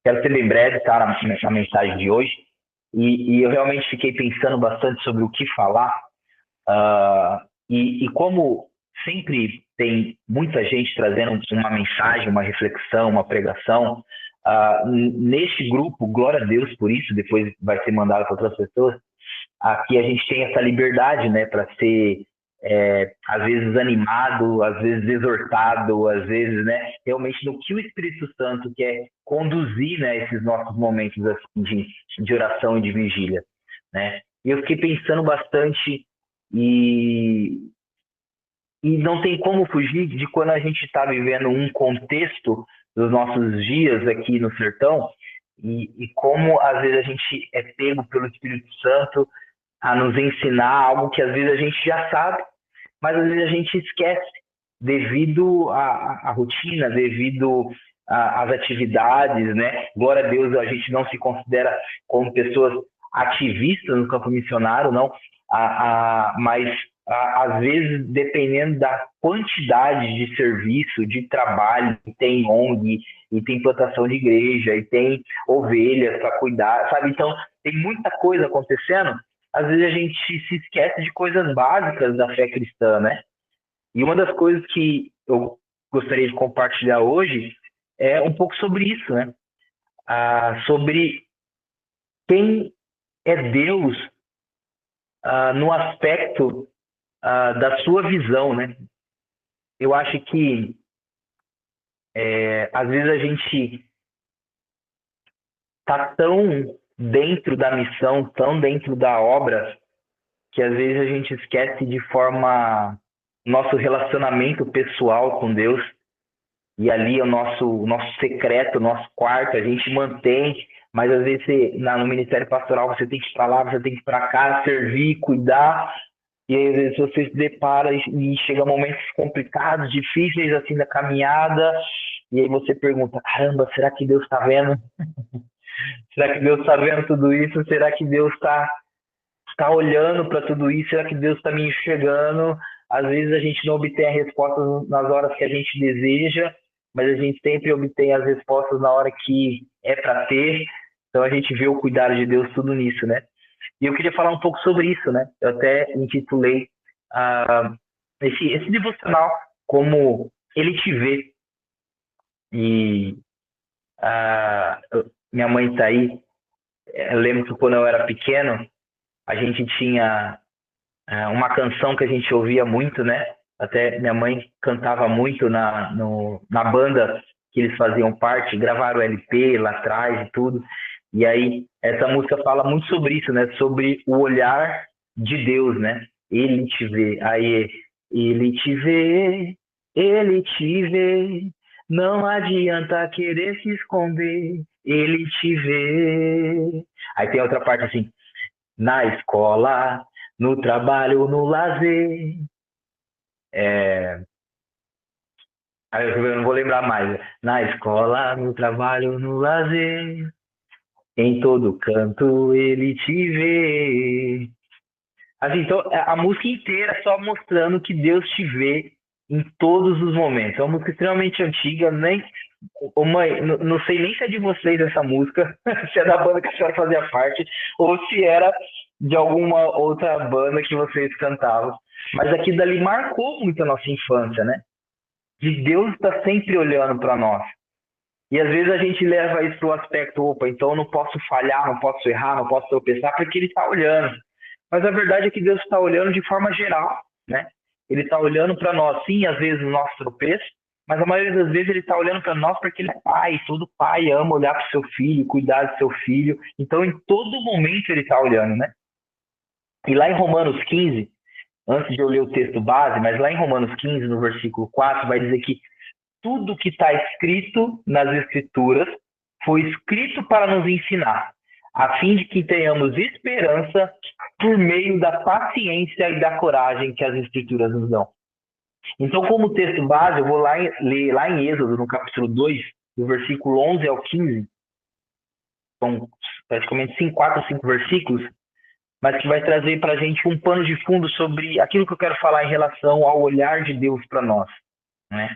Quero ser bem breve, tá, na mensagem de hoje. E eu realmente fiquei pensando bastante sobre o que falar. E como sempre tem muita gente trazendo uma mensagem, uma reflexão, uma pregação, neste grupo, glória a Deus por isso, depois vai ser mandado para outras pessoas, aqui a gente tem essa liberdade, né, para ser às vezes animado, às vezes exortado, às vezes, né, realmente no que o Espírito Santo quer conduzir, né, esses nossos momentos assim, de oração e de vigília, né. E eu fiquei pensando bastante e, e não tem como fugir de quando a gente está vivendo um contexto dos nossos dias aqui no sertão e como às vezes a gente é pego pelo Espírito Santo a nos ensinar algo que às vezes a gente já sabe, mas às vezes a gente esquece devido à rotina, devido às atividades, né? Glória a Deus, a gente não se considera como pessoas ativistas no campo missionário, não, mas às vezes, dependendo da quantidade de serviço, de trabalho, tem ONG, e tem plantação de igreja, e tem ovelhas para cuidar, sabe? Então, tem muita coisa acontecendo, às vezes a gente se esquece de coisas básicas da fé cristã, né? E uma das coisas que eu gostaria de compartilhar hoje é um pouco sobre isso, né? Sobre quem é Deus no aspecto da sua visão, né? Eu acho que às vezes a gente tá tão dentro da missão, tão dentro da obra, que às vezes a gente esquece de forma nosso relacionamento pessoal com Deus, e ali é o nosso secreto, o nosso quarto, a gente mantém, mas às vezes no ministério pastoral você tem que ir para lá, você tem que ir para cá, servir, cuidar, e às vezes você se depara e chega momentos complicados, difíceis assim da caminhada, e aí você pergunta, caramba, será que Deus está vendo? Será que Deus está vendo tudo isso? Será que Deus está olhando para tudo isso? Será que Deus está me enxergando? Às vezes a gente não obtém a resposta nas horas que a gente deseja, mas a gente sempre obtém as respostas na hora que é para ter. Então a gente vê o cuidado de Deus tudo nisso, né? E eu queria falar um pouco sobre isso, né? Eu até intitulei esse devocional como Ele Te Vê. E minha mãe está aí. Eu lembro que quando eu era pequeno, a gente tinha uma canção que a gente ouvia muito, né? Até minha mãe cantava muito na banda que eles faziam parte, gravaram o LP lá atrás e tudo. E aí, essa música fala muito sobre isso, né? Sobre o olhar de Deus, né? Ele te vê. Aí, ele te vê, ele te vê. Não adianta querer se esconder. Ele te vê. Aí tem outra parte assim, na escola, no trabalho, no lazer. É... Aí eu não vou lembrar mais. Na escola, no trabalho, no lazer. Em todo canto ele te vê. Assim, então, a música inteira só mostrando que Deus te vê em todos os momentos. É uma música extremamente antiga, nem. Ô mãe, não sei nem se é de vocês essa música, se é da banda que a senhora fazia parte, ou se era de alguma outra banda que vocês cantavam. Mas aquilo dali marcou muito a nossa infância, né? De Deus estar sempre olhando para nós. E às vezes a gente leva isso para o aspecto, opa, então eu não posso falhar, não posso errar, não posso tropeçar, porque ele está olhando. Mas a verdade é que Deus está olhando de forma geral, né? Ele está olhando para nós, sim, às vezes no nosso tropeço, mas a maioria das vezes ele está olhando para nós porque ele é pai, todo pai ama olhar para o seu filho, cuidar do seu filho. Então, em todo momento ele está olhando, né? E lá em Romanos 15, antes de eu ler o texto base, mas lá em Romanos 15, no versículo 4, vai dizer que tudo que está escrito nas Escrituras foi escrito para nos ensinar, a fim de que tenhamos esperança por meio da paciência e da coragem que as Escrituras nos dão. Então, como texto base, eu vou ler lá em Êxodo, no capítulo 2, do versículo 11 ao 15, são praticamente 4 ou 5 versículos, mas que vai trazer para a gente um pano de fundo sobre aquilo que eu quero falar em relação ao olhar de Deus para nós, né?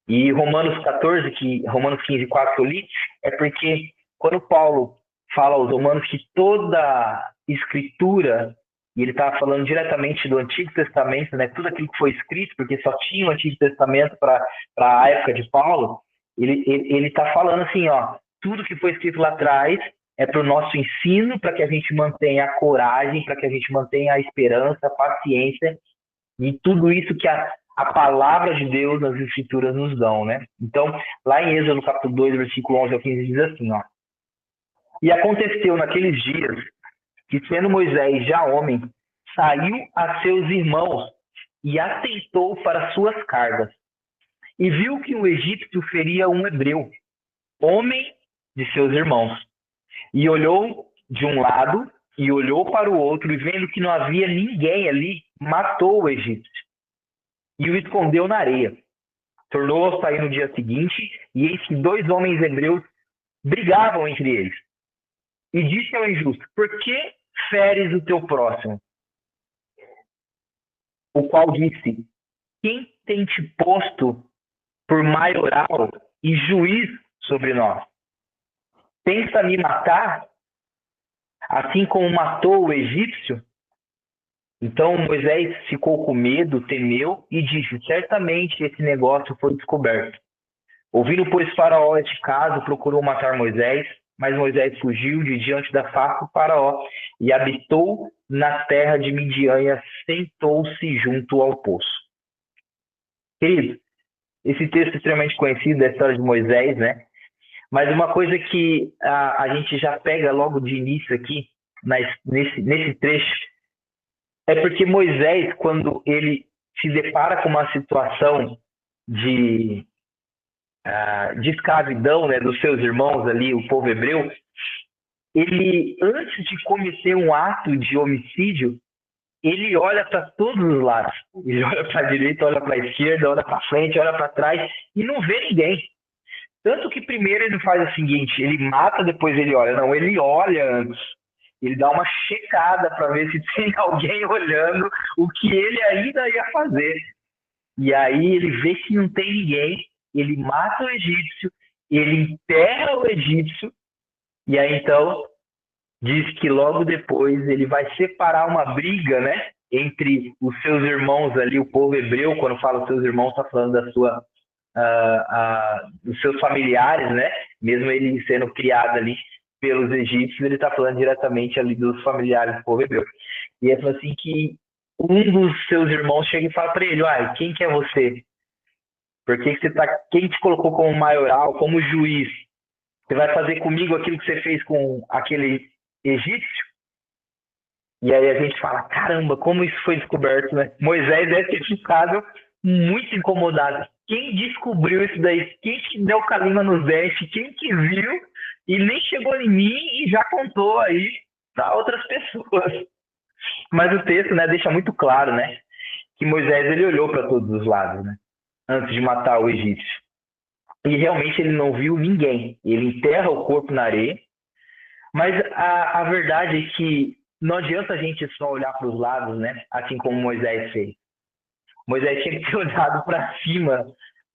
E Romanos 15, 4 que eu li, é porque quando Paulo fala aos Romanos que toda escritura, e ele está falando diretamente do Antigo Testamento, né, tudo aquilo que foi escrito, porque só tinha o Antigo Testamento para a época de Paulo, ele está falando assim, ó, tudo que foi escrito lá atrás é para o nosso ensino, para que a gente mantenha a coragem, para que a gente mantenha a esperança, a paciência, e tudo isso que a palavra de Deus nas Escrituras nos dão, né? Então, lá em Êxodo, no capítulo 2, versículo 11 ao 15, diz assim, ó. E aconteceu naqueles dias que, sendo Moisés já homem, saiu a seus irmãos e atentou para suas cargas. E viu que um egípcio feria um hebreu, homem de seus irmãos. E olhou de um lado e olhou para o outro, e vendo que não havia ninguém ali, matou o egípcio e o escondeu na areia. Tornou a sair no dia seguinte, e eis que 2 homens hebreus brigavam entre eles. E disse ao injusto: por que feres o teu próximo? O qual disse: quem tem te posto por maioral e juiz sobre nós? Pensa me matar, assim como matou o egípcio? Então Moisés ficou com medo, temeu e disse: certamente esse negócio foi descoberto. Ouvindo, pois, Faraó este caso, procurou matar Moisés, mas Moisés fugiu de diante da face do Faraó e habitou na terra de Midian e assentou-se junto ao poço. Querido, esse texto é extremamente conhecido da história de Moisés, né? Mas uma coisa que a gente já pega logo de início aqui, nesse trecho, é porque Moisés, quando ele se depara com uma situação de escravidão, né, dos seus irmãos ali, o povo hebreu, ele, antes de cometer um ato de homicídio, ele olha para todos os lados. Ele olha para a direita, olha para a esquerda, olha para frente, olha para trás e não vê ninguém. Tanto que primeiro ele faz o seguinte, ele mata, depois ele olha. Não, ele olha antes. Ele dá uma checada para ver se tem alguém olhando o que ele ainda ia fazer. E aí ele vê que não tem ninguém, ele mata o egípcio, ele enterra o egípcio, e aí então diz que logo depois ele vai separar uma briga, né, entre os seus irmãos ali, o povo hebreu. Quando fala os seus irmãos, está falando dos seus familiares, né, mesmo ele sendo criado ali pelos egípcios, ele está falando diretamente ali dos familiares do povo hebreu. E ele fala assim que um dos seus irmãos chega e fala para ele: quem que é você? Por que você tá? Quem te colocou como maioral, como juiz? Você vai fazer comigo aquilo que você fez com aquele egípcio? E aí a gente fala: caramba, como isso foi descoberto, né? Moisés deve ter ficado muito incomodado. Quem descobriu isso daí? Quem que deu calima nos dentes? Quem que viu e nem chegou em mim e já contou aí para outras pessoas? Mas o texto, né, deixa muito claro, né, que Moisés ele olhou para todos os lados, né, antes de matar o egípcio. E realmente ele não viu ninguém. Ele enterra o corpo na areia. Mas a verdade é que não adianta a gente só olhar para os lados, né, assim como Moisés fez. Moisés tinha que ter olhado para cima,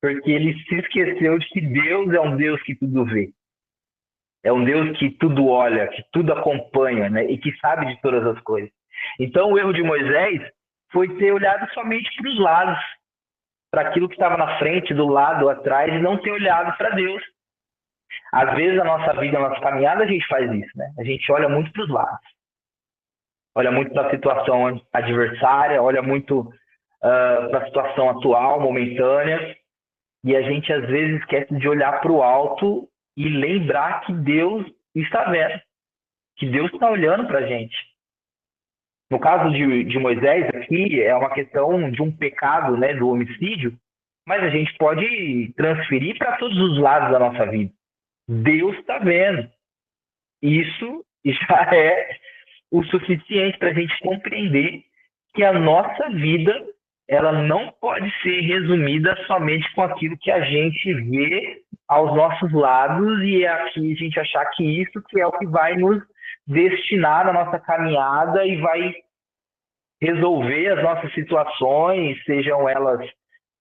porque ele se esqueceu de que Deus é um Deus que tudo vê. É um Deus que tudo olha, que tudo acompanha, né, e que sabe de todas as coisas. Então o erro de Moisés foi ter olhado somente para os lados, para aquilo que estava na frente, do lado, atrás, e não ter olhado para Deus. Às vezes na nossa vida, na nossa caminhada, a gente faz isso, né? A gente olha muito para os lados. Olha muito para a situação adversária, olha muito para a situação atual, momentânea, e a gente às vezes esquece de olhar para o alto e lembrar que Deus está vendo, que Deus está olhando para a gente. No caso de Moisés aqui, é uma questão de um pecado, né, do homicídio, mas a gente pode transferir para todos os lados da nossa vida. Deus está vendo. Isso já é o suficiente para a gente compreender que a nossa vida ela não pode ser resumida somente com aquilo que a gente vê aos nossos lados e aqui a gente achar que isso que é o que vai nos destinar na nossa caminhada e vai resolver as nossas situações, sejam elas,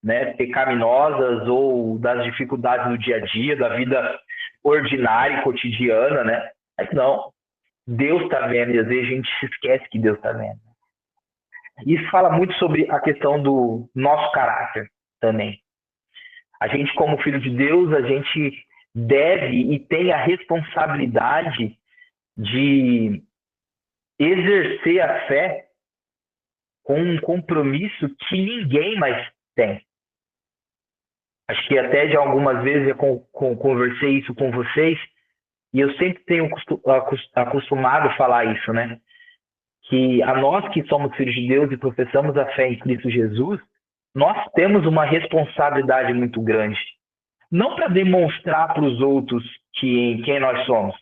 né, pecaminosas ou das dificuldades do dia a dia, da vida ordinária e cotidiana, né? Mas não, Deus está vendo e às vezes a gente se esquece que Deus está vendo. Isso fala muito sobre a questão do nosso caráter também. A gente, como filho de Deus, a gente deve e tem a responsabilidade de exercer a fé com um compromisso que ninguém mais tem. Acho que até de algumas vezes eu conversei isso com vocês e eu sempre tenho acostumado a falar isso, né? Que a nós que somos filhos de Deus e professamos a fé em Cristo Jesus, nós temos uma responsabilidade muito grande. Não para demonstrar para os outros quem nós somos,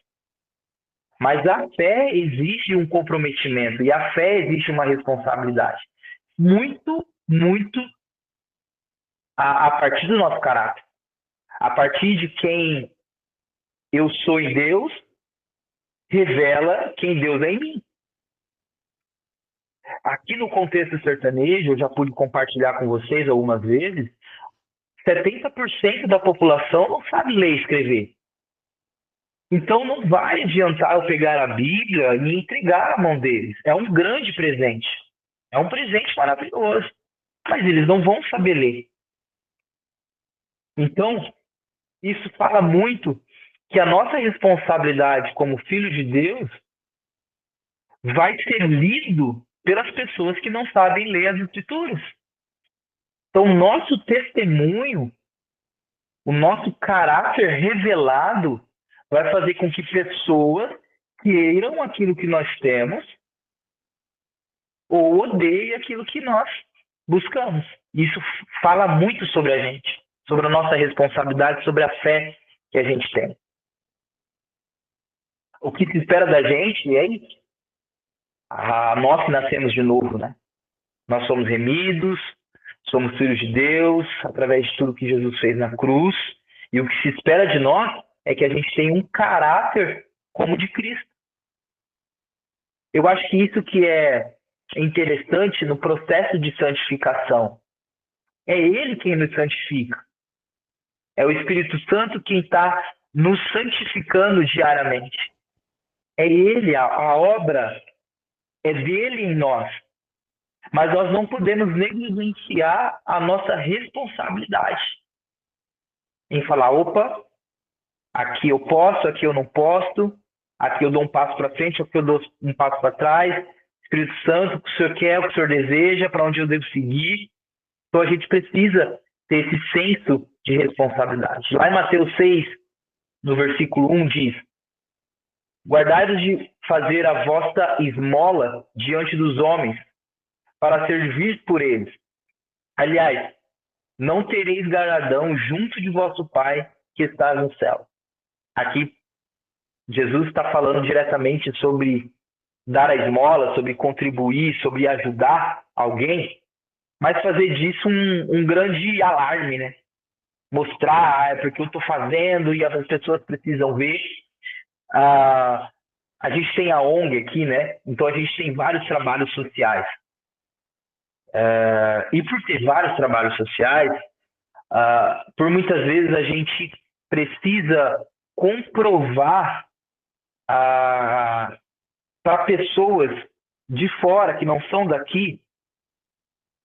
mas a fé exige um comprometimento e a fé exige uma responsabilidade. Muito, muito a partir do nosso caráter. A partir de quem eu sou em Deus, revela quem Deus é em mim. Aqui no contexto sertanejo, eu já pude compartilhar com vocês algumas vezes, 70% da população não sabe ler e escrever. Então não vai adiantar eu pegar a Bíblia e entregar na mão deles. É um grande presente. É um presente maravilhoso. Mas eles não vão saber ler. Então, isso fala muito que a nossa responsabilidade como filho de Deus vai ser lido pelas pessoas que não sabem ler as Escrituras. Então, o nosso testemunho, o nosso caráter revelado vai fazer com que pessoas queiram aquilo que nós temos ou odeiem aquilo que nós buscamos. Isso fala muito sobre a gente, sobre a nossa responsabilidade, sobre a fé que a gente tem. O que se espera da gente é isso. Nós que nascemos de novo, né? Nós somos remidos, somos filhos de Deus, através de tudo que Jesus fez na cruz. E o que se espera de nós é que a gente tenha um caráter como o de Cristo. Eu acho que isso que é interessante no processo de santificação. É Ele quem nos santifica. É o Espírito Santo quem está nos santificando diariamente. É Ele, a obra é dele em nós. Mas nós não podemos negligenciar a nossa responsabilidade em falar, opa, aqui eu posso, aqui eu não posso, aqui eu dou um passo para frente, aqui eu dou um passo para trás. Espírito Santo, o que o Senhor quer, o que o Senhor deseja, para onde eu devo seguir. Então a gente precisa ter esse senso de responsabilidade. Lá em Mateus 6, no versículo 1, diz: guardai-vos de fazer a vossa esmola diante dos homens, para ser visto por eles. Aliás, não tereis galardão junto de vosso Pai que está no céu. Aqui, Jesus está falando diretamente sobre dar a esmola, sobre contribuir, sobre ajudar alguém, mas fazer disso um grande alarme, né? Mostrar, é porque eu estou fazendo e as pessoas precisam ver. A gente tem a ONG aqui, né? Então a gente tem vários trabalhos sociais. E por ter vários trabalhos sociais, por muitas vezes a gente precisa comprovar para pessoas de fora que não são daqui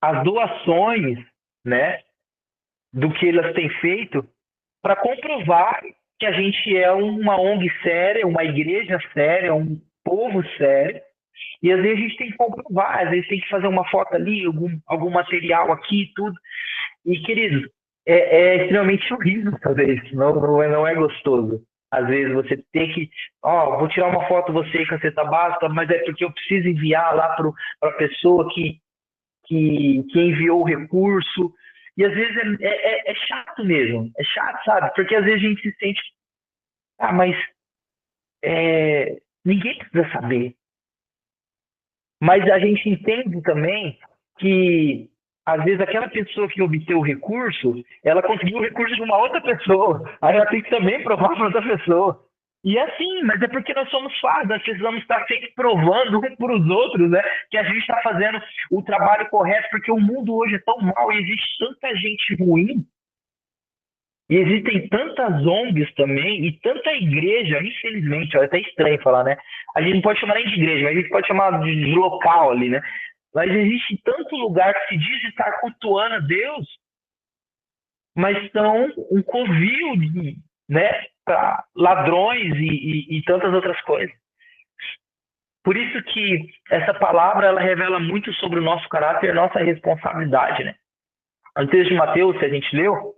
as doações, né, do que elas têm feito, para comprovar que a gente é uma ONG séria, uma igreja séria, um povo sério. E às vezes a gente tem que comprovar, às vezes tem que fazer uma foto ali, algum material aqui, tudo. E, querido, é extremamente horrível fazer isso, não é gostoso. Às vezes você tem que, vou tirar uma foto você com a cesta básica, mas é porque eu preciso enviar lá para a pessoa que enviou o recurso. E às vezes é chato mesmo, é chato, sabe? Porque às vezes a gente se sente, mas ninguém precisa saber. Mas a gente entende também que, às vezes, aquela pessoa que obteve o recurso, ela conseguiu o recurso de uma outra pessoa. Aí ela tem que também provar para outra pessoa. E é assim, mas é porque nós somos falhos, nós precisamos estar sempre provando um para os outros, né? Que a gente está fazendo o trabalho correto, porque o mundo hoje é tão mau e existe tanta gente ruim. E existem tantas ONGs também e tanta igreja, infelizmente, é até estranho falar, né? A gente não pode chamar nem de igreja, mas a gente pode chamar de local ali, né? Mas existe tanto lugar que se diz estar cultuando a Deus, mas são um covil de, né, para ladrões e tantas outras coisas. Por isso que essa palavra ela revela muito sobre o nosso caráter e a nossa responsabilidade, né? O texto de Mateus, que a gente leu,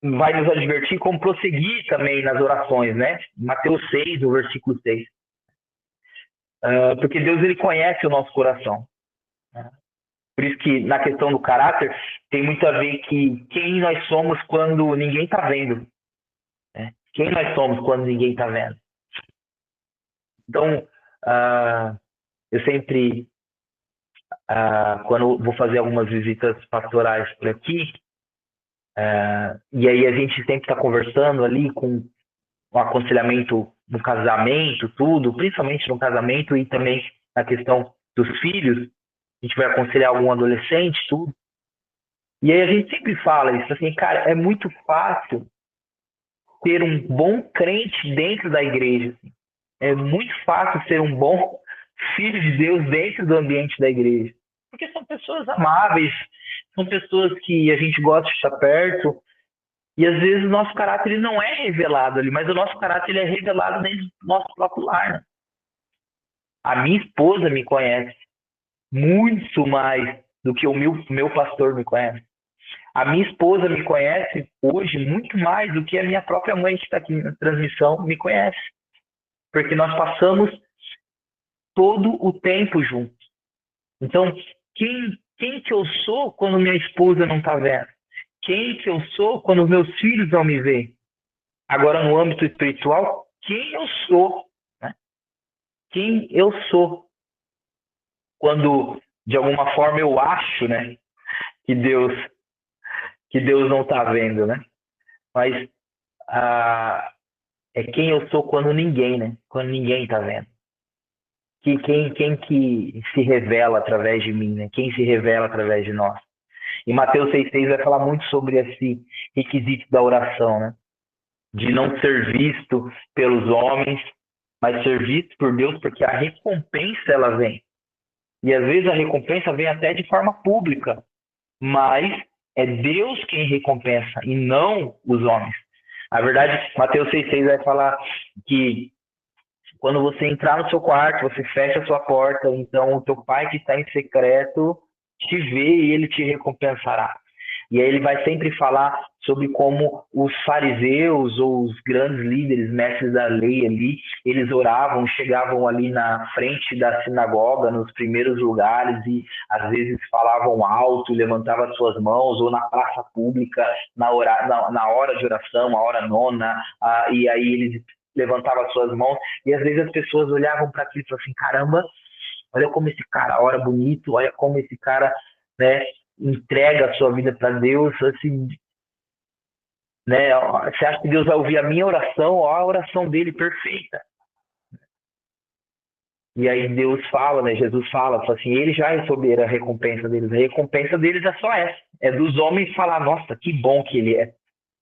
vai nos advertir como prosseguir também nas orações, né? Mateus 6, o versículo 6. Porque Deus ele conhece o nosso coração. Né? Por isso que na questão do caráter tem muito a ver que quem nós somos quando ninguém está vendo. Né? Quem nós somos quando ninguém está vendo. Então, eu sempre, quando vou fazer algumas visitas pastorais por aqui, e aí a gente sempre está conversando ali com o aconselhamento no casamento, tudo, principalmente no casamento e também na questão dos filhos, a gente vai aconselhar algum adolescente, tudo. E aí a gente sempre fala isso, assim, cara, é muito fácil ter um bom crente dentro da igreja. Assim. É muito fácil ser um bom filho de Deus dentro do ambiente da igreja. Porque são pessoas amáveis, são pessoas que a gente gosta de estar perto, e às vezes o nosso caráter ele não é revelado ali, mas o nosso caráter ele é revelado dentro do nosso próprio lar. Né? A minha esposa me conhece muito mais do que o meu pastor me conhece. A minha esposa me conhece hoje muito mais do que a minha própria mãe que está aqui na transmissão me conhece. Porque nós passamos todo o tempo juntos. Então, quem que eu sou quando minha esposa não está vendo? Quem que eu sou quando meus filhos não me veem? Agora, no âmbito espiritual, quem eu sou? Né? Quem eu sou? Quando, de alguma forma, eu acho, né, que Deus não está vendo, né? Mas é quem eu sou quando ninguém, né? Quando ninguém está vendo. Quem que se revela através de mim, né? Quem se revela através de nós? E Mateus 6,6 vai falar muito sobre esse requisito da oração, né? De não ser visto pelos homens, mas ser visto por Deus, porque a recompensa ela vem. E às vezes a recompensa vem até de forma pública, mas é Deus quem recompensa e não os homens. A verdade, Mateus 6,6 vai falar que quando você entrar no seu quarto, você fecha a sua porta, então o teu pai que está em secreto te vê e ele te recompensará. E aí ele vai sempre falar sobre como os fariseus ou os grandes líderes, mestres da lei ali, eles oravam, chegavam ali na frente da sinagoga, nos primeiros lugares, e às vezes falavam alto, levantavam suas mãos, ou na praça pública, na hora de oração, a hora nona, e aí eles levantavam suas mãos, e às vezes as pessoas olhavam para aquilo e falavam assim, caramba, olha como esse cara ora bonito, olha como esse cara, né, entrega a sua vida para Deus, assim, né? Você acha que Deus vai ouvir a minha oração? Ó, a oração dele perfeita. E aí Deus fala, né? Jesus fala assim, ele já receberam a recompensa deles. A recompensa deles é só essa. É dos homens falar, nossa, que bom que ele é.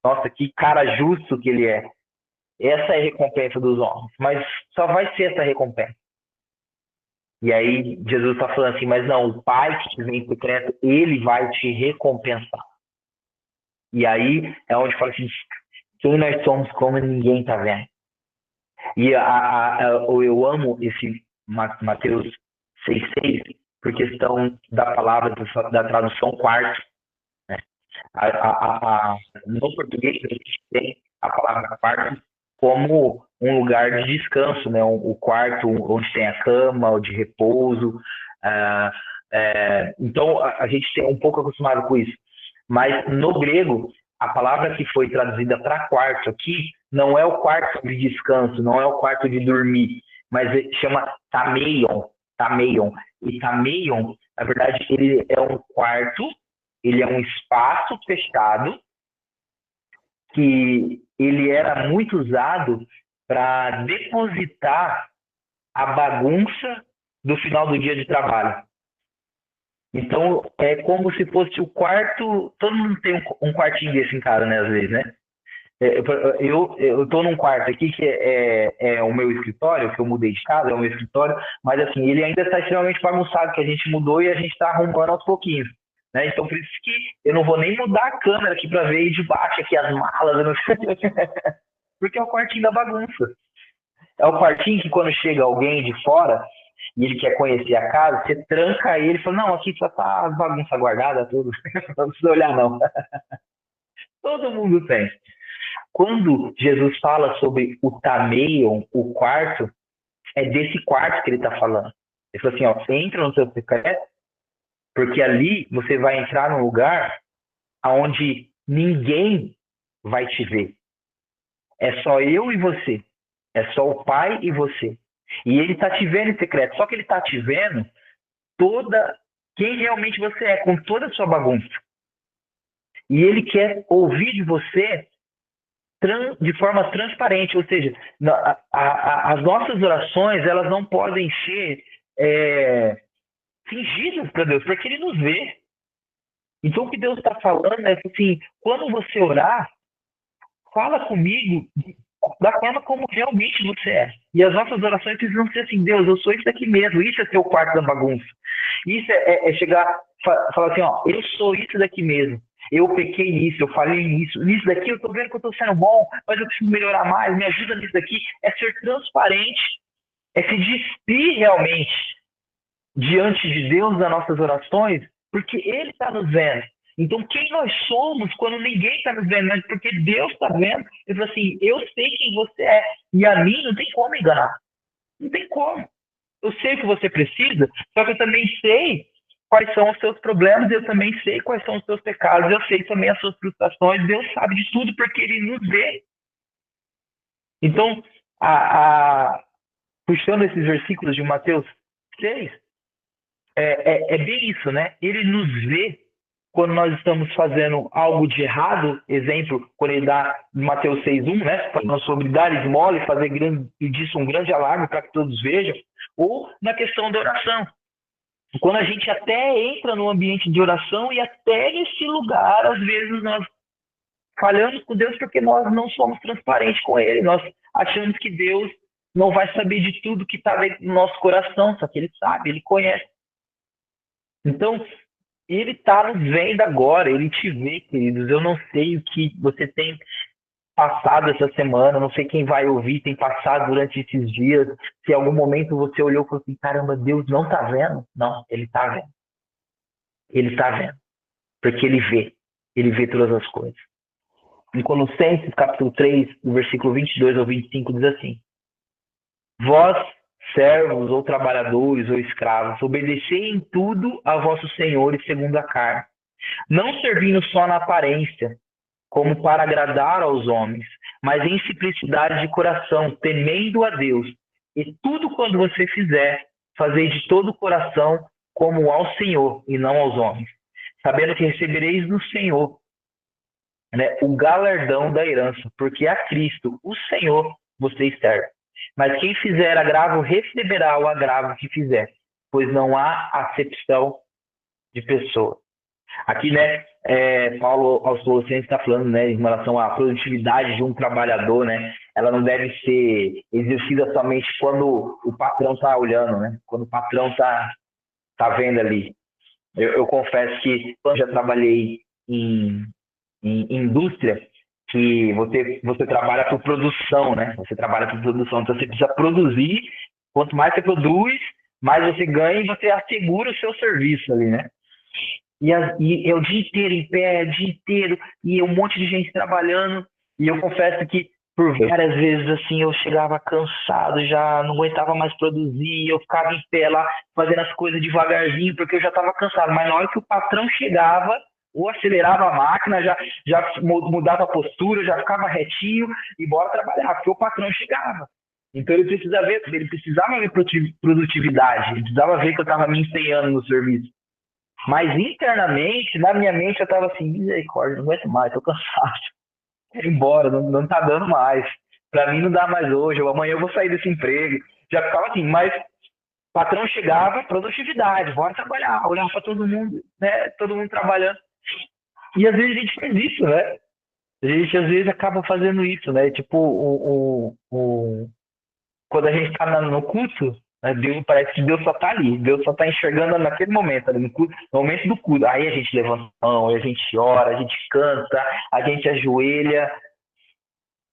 Nossa, que cara justo que ele é. Essa é a recompensa dos homens. Mas só vai ser essa recompensa. E aí Jesus está falando assim, mas não, o Pai que te vem em secreto, ele vai te recompensar. E aí é onde fala assim, quem nós somos como ninguém está vendo. E eu amo esse Mateus 6,6 por questão da palavra, da tradução quarto. Né? No português, a gente tem a palavra quarto como um lugar de descanso, né? O quarto onde tem a cama, o de repouso. Então, a gente é um pouco acostumado com isso. Mas no grego, a palavra que foi traduzida para quarto aqui não é o quarto de descanso, não é o quarto de dormir, mas chama tameion. Tameion. E tameion, na verdade, ele é um quarto, ele é um espaço fechado que ele era muito usado para depositar a bagunça do final do dia de trabalho. Então, é como se fosse o quarto... Todo mundo tem um quartinho desse em casa, né, às vezes, né? Eu tô num quarto aqui que é o meu escritório, que eu mudei de casa, é o meu escritório, mas assim, ele ainda está extremamente bagunçado, que a gente mudou e a gente está arrumando aos pouquinhos. Né? Então, por isso que eu não vou nem mudar a câmera aqui para ver de baixo aqui as malas, eu não sei. Porque é o quartinho da bagunça. É o quartinho que quando chega alguém de fora e ele quer conhecer a casa, você tranca ele e fala, não, aqui só tá as bagunças guardadas, tudo. Não precisa olhar, não. Todo mundo tem. Quando Jesus fala sobre o Tameion, o quarto, é desse quarto que ele está falando. Ele falou assim, ó, entra no seu secreto, porque ali você vai entrar num lugar onde ninguém vai te ver. É só eu e você. É só o Pai e você. E ele está te vendo em secreto. Só que ele está te vendo toda quem realmente você é, com toda a sua bagunça. E ele quer ouvir de você de forma transparente, ou seja, as nossas orações elas não podem ser fingidas para Deus, porque Ele nos vê. Então o que Deus está falando é assim, quando você orar, fala comigo da forma como realmente você é. E as nossas orações precisam ser assim, Deus, eu sou isso daqui mesmo, isso é ser o quarto da bagunça. Isso é chegar, falar assim, ó, eu sou isso daqui mesmo. Eu pequei nisso, eu falei nisso. Nisso daqui eu tô vendo que eu tô sendo bom, mas eu preciso melhorar mais, me ajuda nisso daqui. É ser transparente, é se despir realmente diante de Deus das nossas orações, porque Ele está nos vendo. Então, quem nós somos quando ninguém está nos vendo? Porque Deus está vendo. Ele fala assim, eu sei quem você é. E a mim não tem como enganar. Não tem como. Eu sei o que você precisa, só que eu também sei quais são os seus problemas, eu também sei quais são os seus pecados, eu sei também as suas frustrações, Deus sabe de tudo porque Ele nos vê. Então, puxando esses versículos de Mateus 6, é bem isso, né? Ele nos vê quando nós estamos fazendo algo de errado, exemplo, quando ele dá Mateus 6:1, né? Falando sobre dar esmola e fazer disso um grande alarme para que todos vejam, ou na questão da oração. Quando a gente até entra no ambiente de oração e até nesse lugar, às vezes nós falhamos com Deus porque nós não somos transparentes com Ele. Nós achamos que Deus não vai saber de tudo que está dentro do nosso coração, só que Ele sabe, Ele conhece. Então, Ele está nos vendo agora, Ele te vê, queridos. Eu não sei o que você tem passado essa semana, não sei quem vai ouvir, tem passado durante esses dias. Se em algum momento você olhou e falou assim, caramba, Deus não está vendo? Não, Ele está vendo. Ele está vendo, porque Ele vê todas as coisas. Em Colossenses, capítulo 3, no versículo 22 ao 25, diz assim, vós, servos ou trabalhadores ou escravos, obedecei em tudo a vossos senhores segundo a carne, não servindo só na aparência, como para agradar aos homens, mas em simplicidade de coração, temendo a Deus. E tudo quando você fizer, fazei de todo o coração como ao Senhor e não aos homens, sabendo que recebereis do Senhor, né, o galardão da herança, porque a Cristo, o Senhor, vocês servem. Mas quem fizer agravo receberá o agravo que fizer, pois não há acepção de pessoa. Aqui, né, Paulo aos Colossenses está falando, né, em relação à produtividade de um trabalhador, né, ela não deve ser exercida somente quando o patrão está olhando, né, quando o patrão tá vendo ali. Eu confesso que quando já trabalhei em indústria, que você trabalha por produção, né, você trabalha por produção, então você precisa produzir, quanto mais você produz, mais você ganha e você assegura o seu serviço ali, né. E é o dia inteiro em pé, o dia inteiro, e um monte de gente trabalhando. E eu confesso que por várias vezes assim eu chegava cansado, já não aguentava mais produzir, eu ficava em pé lá fazendo as coisas devagarzinho, porque eu já estava cansado. Mas na hora que o patrão chegava, ou acelerava a máquina, já mudava a postura, já ficava retinho e bora trabalhar, porque o patrão chegava. Então ele precisava ver produtividade, ele precisava ver que eu estava me empenhando no serviço. Mas internamente, na minha mente, eu estava assim, misericórdia, não aguento mais, tô cansado. Quero ir embora, não tá dando mais. Para mim não dá mais hoje, ou amanhã eu vou sair desse emprego. Já ficava assim, mas o patrão chegava, produtividade, bora trabalhar, olhava para todo mundo, né? Todo mundo trabalhando. E às vezes a gente faz isso, né? A gente às vezes acaba fazendo isso, né? Tipo, quando a gente está no culto, né, Deus, parece que Deus só está ali, Deus só está enxergando naquele momento, ali, no, culto, no momento do culto. Aí a gente levanta a mão, aí a gente ora, a gente canta, a gente ajoelha,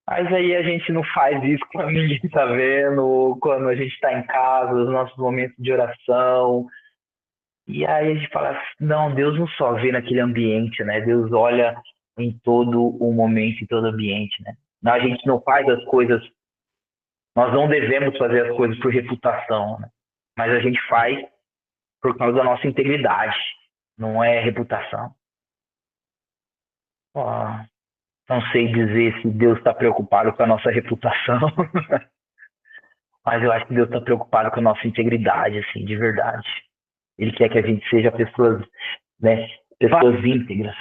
mas aí a gente não faz isso quando ninguém está vendo, ou quando a gente está em casa, os nossos momentos de oração. E aí a gente fala, assim, não, Deus não só vê naquele ambiente, né? Deus olha em todo o momento, em todo o ambiente, né? A gente não faz as coisas, nós não devemos fazer as coisas por reputação, né? Mas a gente faz por causa da nossa integridade, não é reputação. Ó, não sei dizer se Deus está preocupado com a nossa reputação, mas eu acho que Deus está preocupado com a nossa integridade, assim, de verdade. Ele quer que a gente seja pessoas, né, pessoas íntegras,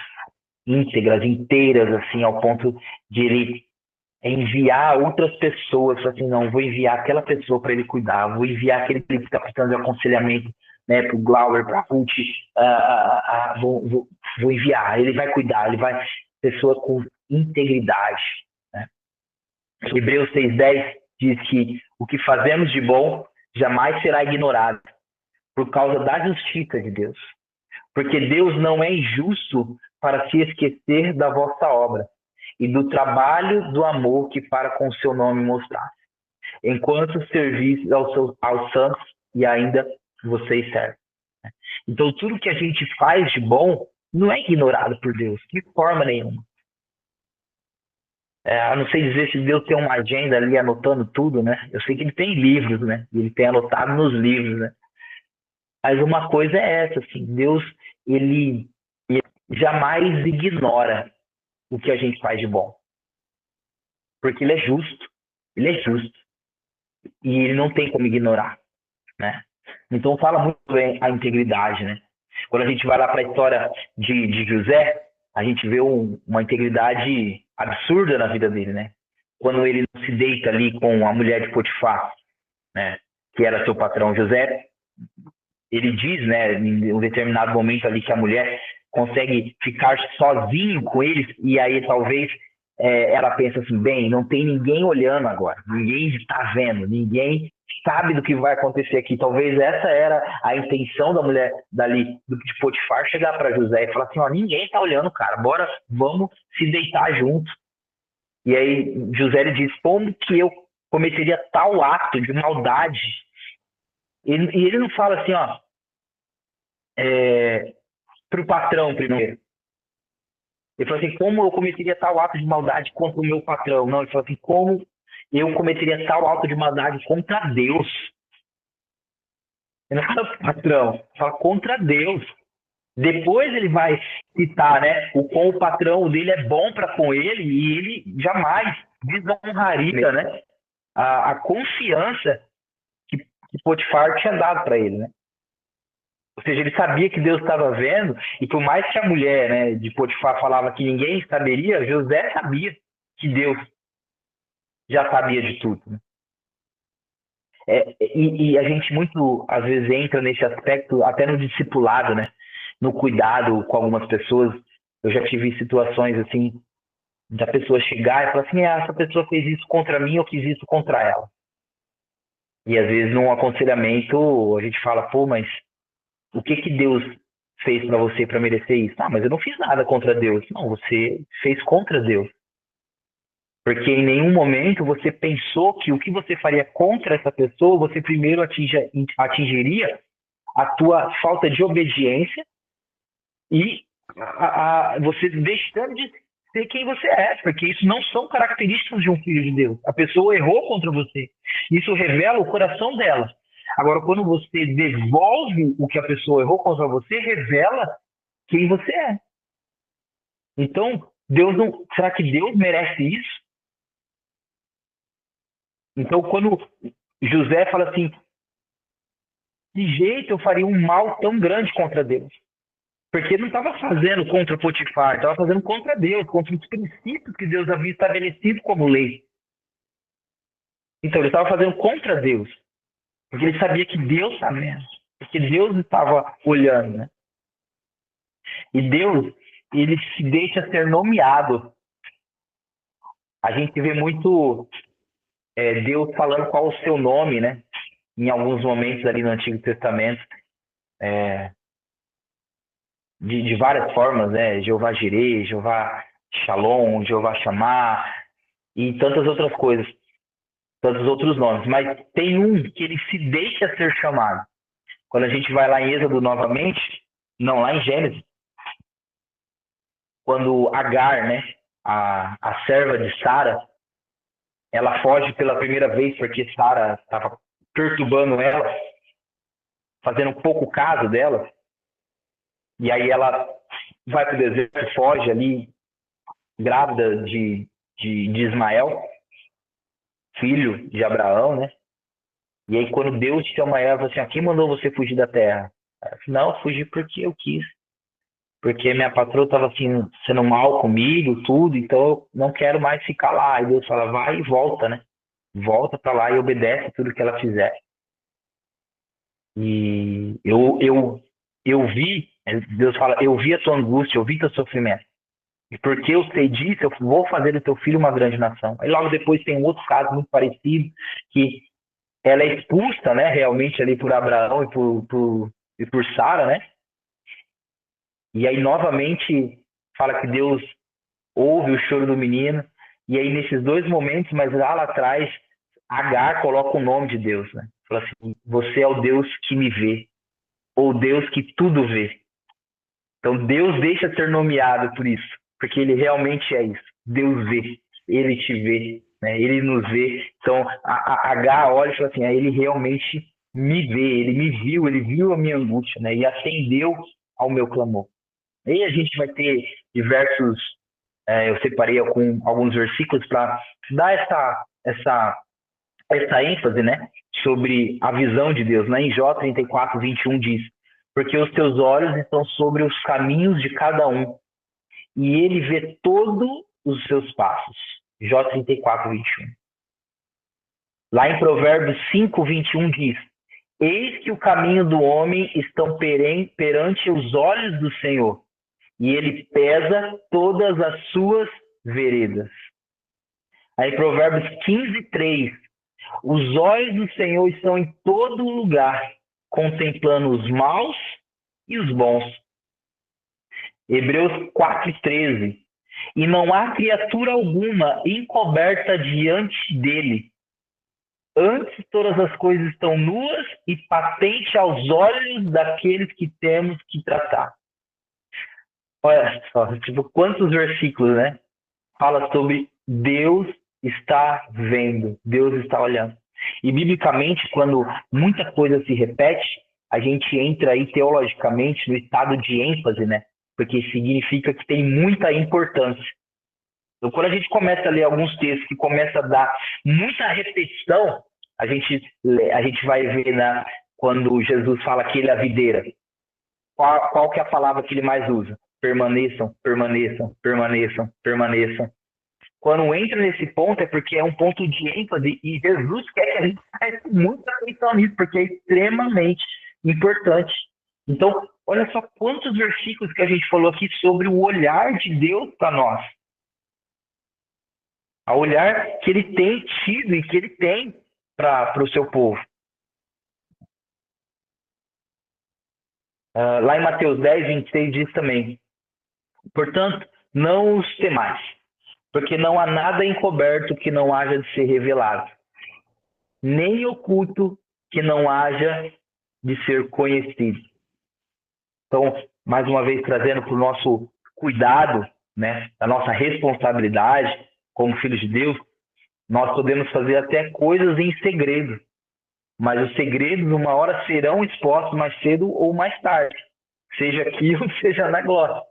inteiras, assim, ao ponto de ele enviar outras pessoas, assim, não, vou enviar aquela pessoa para ele cuidar, vou enviar aquele que está precisando de aconselhamento, né, para o Glauber, para a Ruth, vou enviar, ele vai cuidar, ele vai, pessoa com integridade, né? Hebreus 6:10 diz que o que fazemos de bom jamais será ignorado, por causa da justiça de Deus. Porque Deus não é injusto para se esquecer da vossa obra e do trabalho do amor que para com o seu nome mostrar, enquanto servis aos santos e ainda vocês servem. Então, tudo que a gente faz de bom não é ignorado por Deus, de forma nenhuma. A não sei dizer se Deus tem uma agenda ali anotando tudo, né? Eu sei que ele tem livros, né? Ele tem anotado nos livros, né? Mas uma coisa é essa, assim, Deus, ele jamais ignora o que a gente faz de bom. Porque ele é justo. Ele é justo. E ele não tem como ignorar, né? Então fala muito bem a integridade, né? Quando a gente vai lá para a história de José, a gente vê uma integridade absurda na vida dele, né? Quando ele não se deita ali com a mulher de Potifar, né? Que era seu patrão José, ele diz, né, em um determinado momento ali que a mulher consegue ficar sozinho com eles e aí talvez ela pensa assim, bem, não tem ninguém olhando agora, ninguém está vendo, ninguém sabe do que vai acontecer aqui. Talvez essa era a intenção da mulher dali, de Potifar, chegar para José e falar assim, ó, ninguém está olhando, cara, bora, vamos se deitar junto. E aí José lhe diz, como que eu cometeria tal ato de maldade? E ele não fala assim, ó, para o patrão primeiro. Ele falou assim, como eu cometeria tal ato de maldade contra o meu patrão? Não, ele falou assim, como eu cometeria tal ato de maldade contra Deus? Ele não fala patrão, ele fala contra Deus. Depois ele vai citar, né, o quão o patrão dele é bom para com ele e ele jamais desonraria, né, a confiança que Potifar tinha dado para ele, né? Ou seja, ele sabia que Deus estava vendo, e por mais que a mulher, né, de Potifar falava que ninguém saberia, José sabia que Deus já sabia de tudo. Né? E a gente muito, às vezes, entra nesse aspecto, até no discipulado, né? No cuidado com algumas pessoas. Eu já tive situações assim, da pessoa chegar e falar assim, essa pessoa fez isso contra mim, eu fiz isso contra ela. E às vezes, num aconselhamento, a gente fala, pô, mas o que Deus fez para você para merecer isso? Ah, mas eu não fiz nada contra Deus. Não, você fez contra Deus. Porque em nenhum momento você pensou que o que você faria contra essa pessoa, você primeiro atingiria a tua falta de obediência e você deixando de ser quem você é, porque isso não são características de um filho de Deus. A pessoa errou contra você. Isso revela o coração dela. Agora, quando você devolve o que a pessoa errou contra você, revela quem você é. Então, Deus não, será que Deus merece isso? Então, quando José fala assim, de jeito eu faria um mal tão grande contra Deus. Porque ele não estava fazendo contra Potifar, estava fazendo contra Deus, contra os princípios que Deus havia estabelecido como lei. Então, ele estava fazendo contra Deus. Porque ele sabia que Deus estava vendo. Porque Deus estava olhando, né? E Deus, ele se deixa ser nomeado A gente vê muito Deus falando qual o seu nome, né? Em alguns momentos ali no Antigo Testamento, de várias formas, né? Jeová Jireh, Jeová Shalom, Jeová Shammah e tantas outras coisas, tantos outros nomes. Mas tem um que ele se deixa ser chamado. Quando a gente vai lá em Êxodo novamente, não, lá em Gênesis, quando Agar, né, a serva de Sara, ela foge pela primeira vez porque Sara estava perturbando ela, fazendo pouco caso dela, e aí ela vai para o deserto, foge ali, grávida de Ismael, filho de Abraão, né? E aí quando Deus chama ela, fala assim, quem mandou você fugir da terra? Ela fala, não, eu fugi porque eu quis. Porque minha patroa estava assim, sendo mal comigo, tudo, então eu não quero mais ficar lá. E Deus fala, vai e volta, né? Volta para lá e obedece tudo que ela fizer. E eu vi, Deus fala, eu vi a tua angústia, eu vi teu sofrimento. E porque eu sei disso, eu vou fazer do teu filho uma grande nação. Aí logo depois tem um outro caso muito parecido, que ela é expulsa, né, realmente ali por Abraão e por Sara, né? E aí novamente fala que Deus ouve o choro do menino. E aí nesses dois momentos, mas lá atrás, Agar coloca o nome de Deus, né? Fala assim, você é o Deus que me vê, ou Deus que tudo vê. Então Deus deixa de ser nomeado por isso, porque ele realmente é isso. Deus vê, ele te vê, né? Ele nos vê. Então a H olha e fala assim, ele realmente me vê, ele viu a minha angústia, né? E atendeu ao meu clamor. E aí a gente vai ter diversos, eu separei alguns versículos para dar essa ênfase, né, sobre a visão de Deus, né? Em Jó 34:21 diz: porque os teus olhos estão sobre os caminhos de cada um, e ele vê todos os seus passos. Jó 34:21. Lá em Provérbios 5:21 diz: eis que o caminho do homem estão perante os olhos do Senhor, e ele pesa todas as suas veredas. Aí Provérbios 15:3: os olhos do Senhor estão em todo lugar, contemplando os maus e os bons. Hebreus 4:13: e não há criatura alguma encoberta diante dele. Antes todas as coisas estão nuas e patentes aos olhos daqueles que temos que tratar. Olha só, tipo, quantos versículos, né? Fala sobre Deus está vendo, Deus está olhando. E biblicamente, quando muita coisa se repete, a gente entra aí teologicamente no estado de ênfase, né? Porque significa que tem muita importância. Então, quando a gente começa a ler alguns textos que começa a dar muita repetição, a gente vai ver, né, quando Jesus fala que ele é a videira. Qual que é a palavra que ele mais usa? Permaneçam, permaneçam, permaneçam, permaneçam. Quando entra nesse ponto é porque é um ponto de ênfase e Jesus quer que a gente preste muita atenção nisso, porque é extremamente importante. Então, olha só quantos versículos que a gente falou aqui sobre o olhar de Deus para nós. O olhar que ele tem tido e que ele tem para o seu povo. Lá em Mateus 10:26 diz também: portanto, não os temais, porque não há nada encoberto que não haja de ser revelado, nem oculto que não haja de ser conhecido. Então, mais uma vez, trazendo para o nosso cuidado, né, a nossa responsabilidade como filhos de Deus, nós podemos fazer até coisas em segredo, mas os segredos, uma hora, serão expostos mais cedo ou mais tarde, seja aqui ou seja na glória.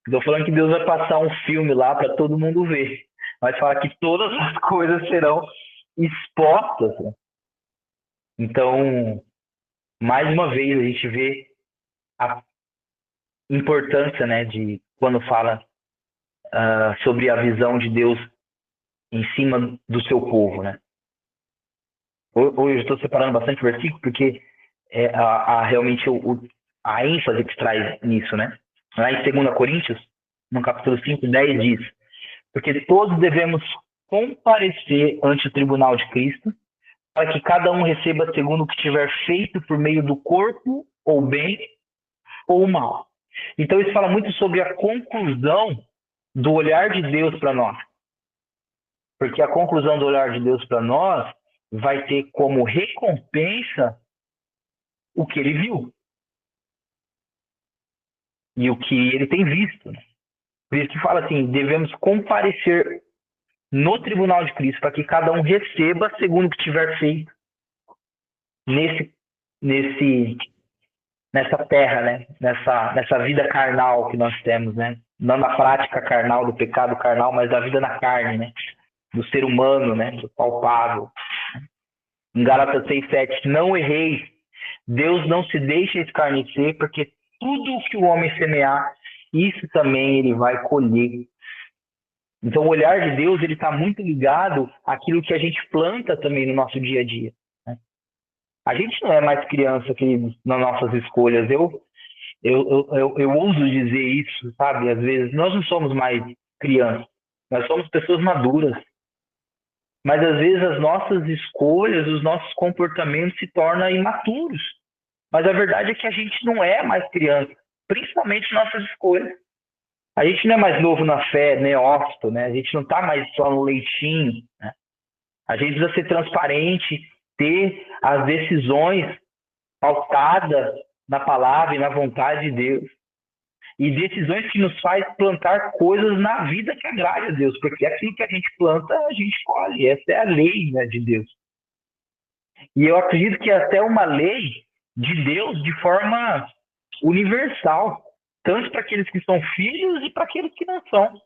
Estou falando que Deus vai passar um filme lá para todo mundo ver, vai falar que todas as coisas serão expostas. Né? Então, mais uma vez, a gente vê a importância, né, de quando fala sobre a visão de Deus em cima do seu povo, né? Hoje eu estou separando bastante versículo porque realmente a ênfase que traz nisso, né? Lá em 2 Coríntios, no capítulo 5:10 diz: Porque todos devemos comparecer ante o tribunal de Cristo, para que cada um receba segundo o que tiver feito por meio do corpo, ou bem ou mal. Então isso fala muito sobre a conclusão do olhar de Deus para nós. Porque a conclusão do olhar de Deus para nós vai ter como recompensa o que ele viu e o que ele tem visto. Por isso que fala assim, devemos comparecer no tribunal de Cristo, para que cada um receba segundo o que tiver feito nessa terra, né? Nessa vida carnal que nós temos, né? Não na prática carnal, do pecado carnal, mas da vida na carne, né? Do ser humano, né? Do palpável. Em Gálatas 6:7, não erreis, Deus não se deixa escarnecer, porque tudo o que o homem semear, isso também ele vai colher. Então o olhar de Deus ele está muito ligado àquilo que a gente planta também no nosso dia a dia. Né? A gente não é mais criança, queridos, nas nossas escolhas. Eu ouso dizer isso, sabe? Às vezes nós não somos mais crianças, nós somos pessoas maduras. Mas às vezes as nossas escolhas, os nossos comportamentos se tornam imaturos. Mas a verdade é que a gente não é mais criança, principalmente nossas escolhas. A gente não é mais novo na fé, neófito, né? A gente não está mais só no leitinho. Né? A gente precisa ser transparente, ter as decisões pautadas na palavra e na vontade de Deus. E decisões que nos faz plantar coisas na vida que agrade a Deus, porque aquilo que a gente planta, a gente colhe. Essa é a lei, né, de Deus. E eu acredito que é até uma lei de Deus de forma universal, tanto para aqueles que são filhos e para aqueles que não são.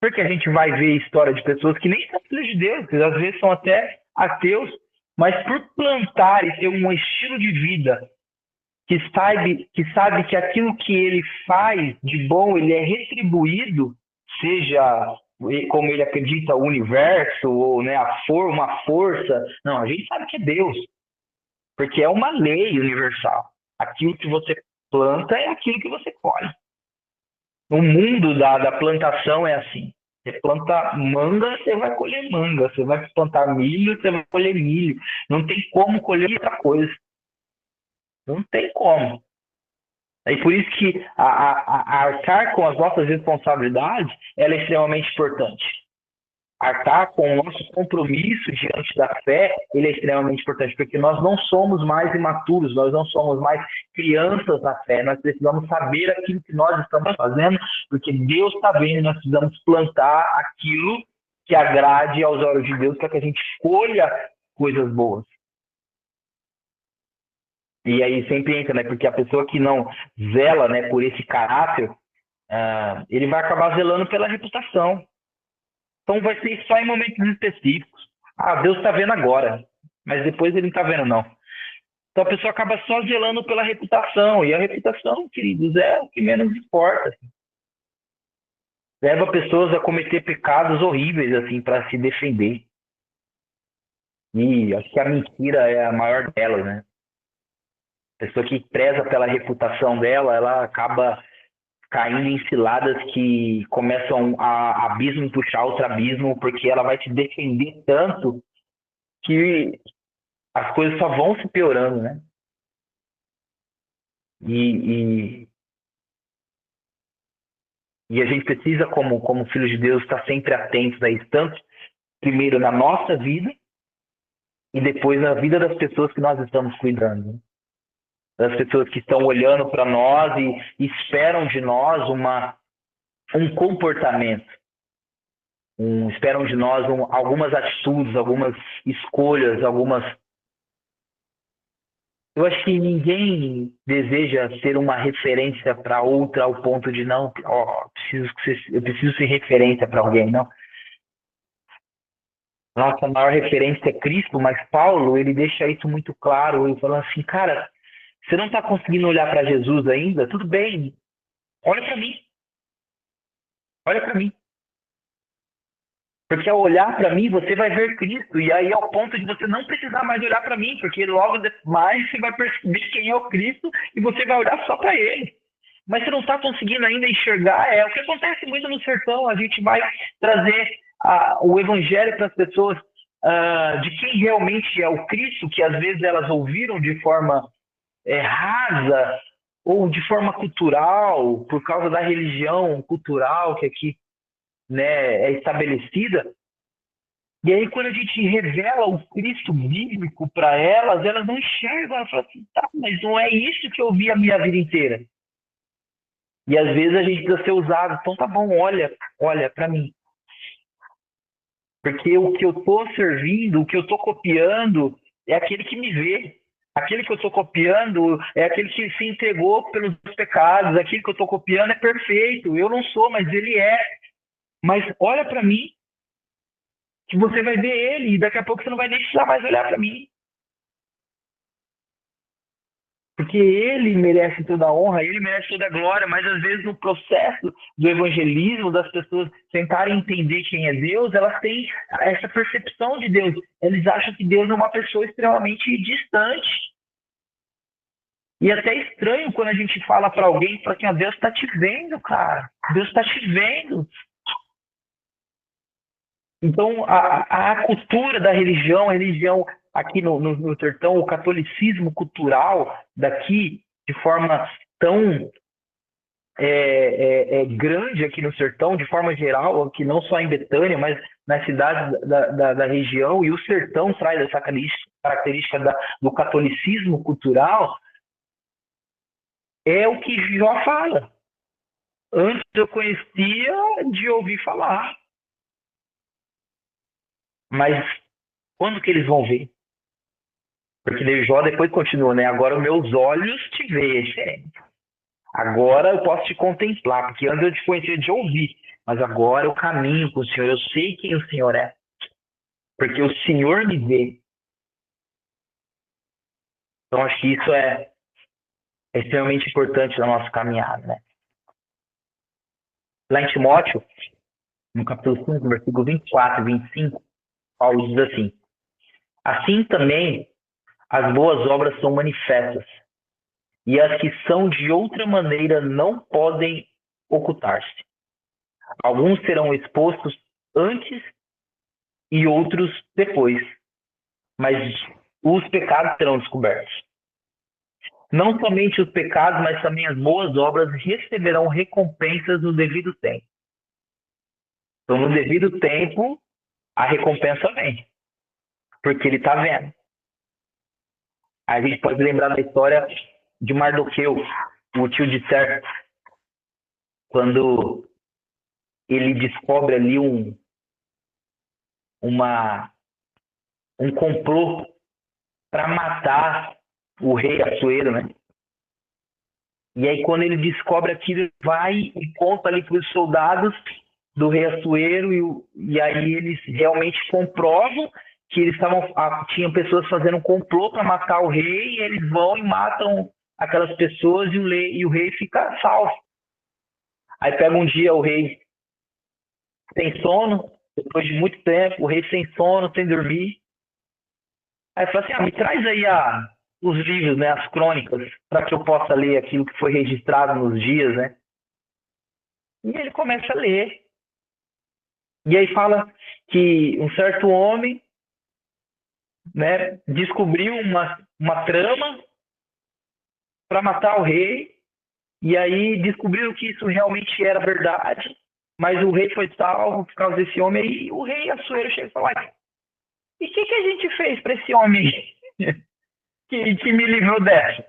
Porque a gente vai ver a história de pessoas que nem são filhos de Deus, que às vezes são até ateus, mas por plantar e ter um estilo de vida que sabe que aquilo que ele faz de bom, ele é retribuído, seja como ele acredita, o universo, ou né, uma força. Não, a gente sabe que é Deus, porque é uma lei universal. Aquilo que você planta é aquilo que você colhe. O mundo da plantação é assim. Você planta manga, você vai colher manga. Você vai plantar milho, você vai colher milho. Não tem como colher outra coisa. Não tem como. E por isso que a arcar com as nossas responsabilidades ela é extremamente importante. Arcar com o nosso compromisso diante da fé, ele é extremamente importante, porque nós não somos mais imaturos, nós não somos mais crianças na fé, nós precisamos saber aquilo que nós estamos fazendo, porque Deus está vendo e nós precisamos plantar aquilo que agrade aos olhos de Deus, para que a gente colha coisas boas. E aí sempre entra, né? Porque a pessoa que não zela, né, por esse caráter, ele vai acabar zelando pela reputação. Então vai ser só em momentos específicos. Deus está vendo agora, mas depois ele não está vendo, não. Então a pessoa acaba só zelando pela reputação. E a reputação, queridos, é o que menos importa. Leva pessoas a cometer pecados horríveis, assim, para se defender. E acho que a mentira é a maior delas, né? A pessoa que preza pela reputação dela, ela acaba caindo em ciladas que começam a abismo puxar outro abismo, porque ela vai te defender tanto que as coisas só vão se piorando, né? E a gente precisa, como filhos de Deus, estar sempre atentos a isso, tanto primeiro na nossa vida e depois na vida das pessoas que nós estamos cuidando. Né? Das pessoas que estão olhando para nós e esperam de nós um comportamento. Esperam de nós algumas atitudes, algumas escolhas, Eu acho que ninguém deseja ser uma referência para outra ao ponto de não, eu preciso ser referência para alguém, não. Nossa maior referência é Cristo, mas Paulo, ele deixa isso muito claro, ele fala assim, cara, você não está conseguindo olhar para Jesus ainda? Tudo bem, olha para mim. Olha para mim. Porque ao olhar para mim, você vai ver Cristo. E aí, ao ponto de você não precisar mais olhar para mim, porque logo mais você vai perceber quem é o Cristo e você vai olhar só para Ele. mas você não está conseguindo ainda enxergar. É o que acontece muito no sertão. A gente vai trazer o evangelho para as pessoas, de quem realmente é o Cristo, que às vezes elas ouviram de forma rasa ou de forma cultural, por causa da religião cultural que aqui, né, é estabelecida. E aí, quando a gente revela o Cristo bíblico para elas, elas não enxergam. Elas falam assim, tá, mas não é isso que eu vi a minha vida inteira. E às vezes a gente precisa ser usado. Então tá bom, olha para mim. Porque o que eu estou servindo, o que eu estou copiando, é aquele que me vê. Aquele que eu estou copiando é aquele que se entregou pelos pecados. Aquele que eu estou copiando é perfeito. Eu não sou, mas ele é. Mas olha para mim, que você vai ver ele, e daqui a pouco você não vai nem precisar mais olhar para mim. Porque ele merece toda a honra, ele merece toda a glória, mas às vezes no processo do evangelismo, das pessoas tentarem entender quem é Deus, elas têm essa percepção de Deus. Eles acham que Deus é uma pessoa extremamente distante. E até estranho quando a gente fala para alguém, fala assim, Deus está te vendo, cara. Deus está te vendo. Então, a cultura da religião, a religião aqui no sertão, o catolicismo cultural daqui, de forma tão grande aqui no sertão, de forma geral, aqui não só em Betânia, mas nas cidades da região, e o sertão traz essa característica do catolicismo cultural, é o que Jó fala. Antes eu conhecia de ouvir falar. Mas quando que eles vão ver? Porque daí Jó depois continua, né? Agora os meus olhos te veem. Agora eu posso te contemplar, porque antes eu te conhecia de ouvir, mas agora eu caminho com o Senhor, eu sei quem o Senhor é, porque o Senhor me vê. Então acho que isso é extremamente importante na nossa caminhada, né? Lá em Timóteo, no capítulo 5, versículo 24 e 25, Paulo diz assim: assim também as boas obras são manifestas, e as que são de outra maneira não podem ocultar-se. Alguns serão expostos antes e outros depois, mas os pecados serão descobertos. Não somente os pecados, mas também as boas obras receberão recompensas no devido tempo. Então, no devido tempo, a recompensa vem, porque ele está vendo. Aí a gente pode lembrar da história de Mardoqueu, o tio de Esther, quando ele descobre ali um complô para matar o rei Assuero, né? E aí, quando ele descobre aquilo, ele vai e conta ali para os soldados do rei Assuero, e aí eles realmente comprovam que eles tinham pessoas fazendo um complô para matar o rei, e eles vão e matam aquelas pessoas, e o rei fica salvo. Aí pega um dia o rei sem sono, depois de muito tempo, o rei sem sono, sem dormir. Aí fala assim, me traz aí os livros, né, as crônicas, para que eu possa ler aquilo que foi registrado nos dias, né? E ele começa a ler. E aí fala que um certo homem, né, descobriu uma trama para matar o rei, e aí descobriram que isso realmente era verdade, mas o rei foi salvo por causa desse homem, e o rei Assuero chega e fala, e o que a gente fez para esse homem que me livrou dessa?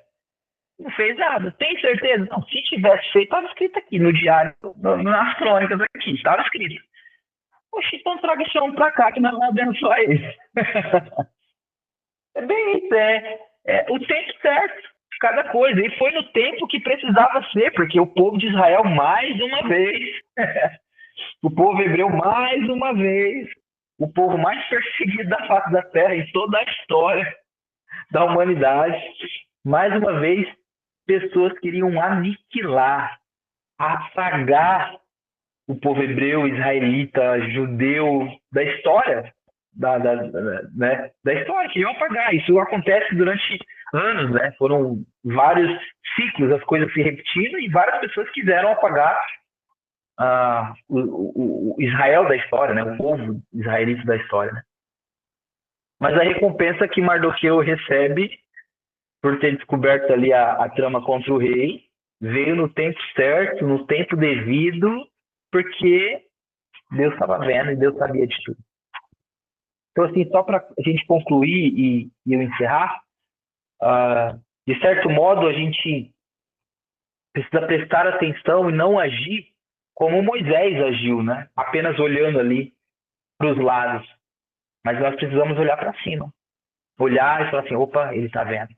Não fez nada. Tem certeza? Não, se tivesse feito, estava escrito aqui no diário, nas crônicas aqui, estava escrito. Oxe, então traga esse homem para cá que nós vamos abençoar ele. É bem isso, o tempo certo, cada coisa. E foi no tempo que precisava ser, porque o povo de Israel, mais uma vez, o povo hebreu, mais uma vez, o povo mais perseguido da face da terra em toda a história da humanidade, mais uma vez, pessoas queriam aniquilar, apagar o povo hebreu, israelita, judeu da história, né, da história, queriam apagar. Isso acontece durante anos, né? Foram vários ciclos, as coisas se repetindo, e várias pessoas quiseram apagar o Israel da história, né? O povo israelita da história. Né? Mas a recompensa que Mardoqueu recebe por ter descoberto ali a trama contra o rei veio no tempo certo, no tempo devido, porque Deus estava vendo e Deus sabia de tudo. Então, assim, só para a gente concluir e eu encerrar, de certo modo, a gente precisa prestar atenção e não agir como Moisés agiu, né? Apenas olhando ali para os lados. Mas nós precisamos olhar para cima. Olhar e falar assim, opa, ele está vendo.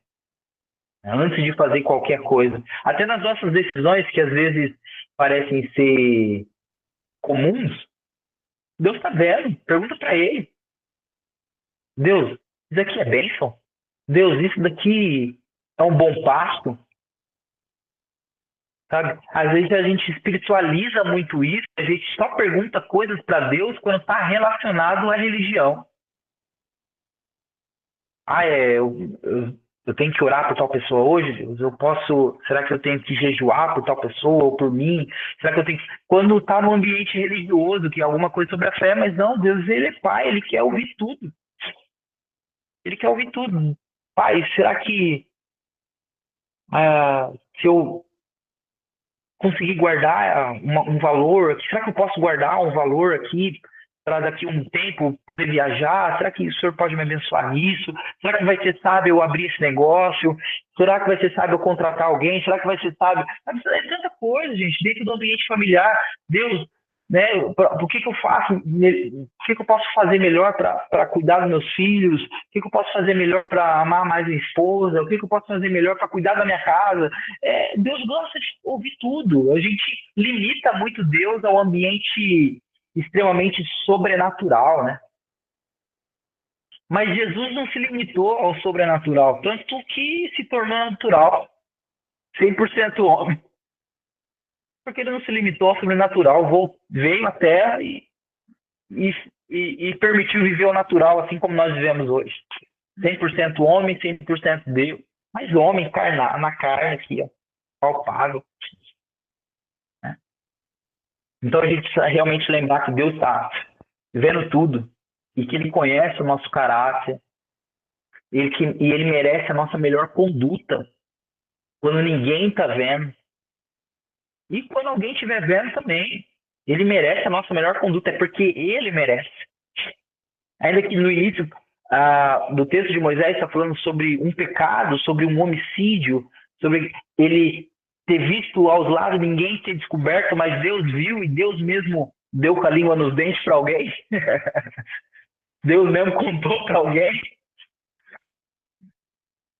Antes de fazer qualquer coisa. Até nas nossas decisões, que às vezes parecem ser comuns, Deus está vendo. Pergunta para ele. Deus, isso aqui é bênção? Deus, isso daqui é um bom pasto? Sabe? Às vezes a gente espiritualiza muito isso, a gente só pergunta coisas para Deus quando está relacionado à religião. Eu tenho que orar por tal pessoa hoje, Deus? Será que eu tenho que jejuar por tal pessoa ou por mim? Será que eu tenho quando está no ambiente religioso, que é alguma coisa sobre a fé, mas não, Deus, ele é pai, ele quer ouvir tudo. Ele quer ouvir tudo. Pai, será que se eu conseguir guardar um valor, será que eu posso guardar um valor aqui para daqui a um tempo poder viajar? Será que o senhor pode me abençoar nisso? Será que vai ser sábio eu abrir esse negócio? Será que vai ser sábio eu contratar alguém? Será que vai ser sábio? É tanta coisa, gente, dentro do ambiente familiar. Deus, né? O que eu faço? O que eu posso fazer melhor para cuidar dos meus filhos? O que eu posso fazer melhor para amar mais a esposa? O que eu posso fazer melhor para cuidar da minha casa? Deus gosta de ouvir tudo. A gente limita muito Deus ao ambiente extremamente sobrenatural, né? Mas Jesus não se limitou ao sobrenatural, tanto que se tornou natural, 100% homem. Porque ele não se limitou ao sobrenatural, veio à Terra e, e permitiu viver o natural, assim como nós vivemos hoje. 100% homem, 100% Deus. Mas homem na carne aqui, ó, palpável. Né? Então a gente precisa realmente lembrar que Deus está vendo tudo e que Ele conhece o nosso caráter e Ele merece a nossa melhor conduta quando ninguém está vendo. E quando alguém estiver vendo também, Ele merece a nossa melhor conduta, é porque Ele merece. Ainda que no início do texto de Moisés está falando sobre um pecado, sobre um homicídio, sobre ele ter visto aos lados, ninguém ter descoberto, mas Deus viu e Deus mesmo deu com a língua nos dentes para alguém. Deus mesmo contou para alguém.